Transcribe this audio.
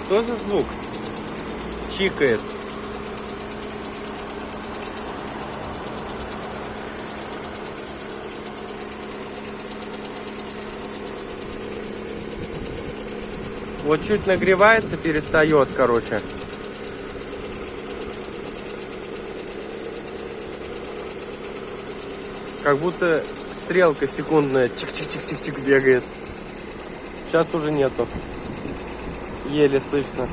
Что за звук? Чикает. Вот чуть нагревается, перестает, короче. Как будто стрелка секундная чик-чик-чик-чик-чик бегает. Сейчас уже нету. Еле слышно.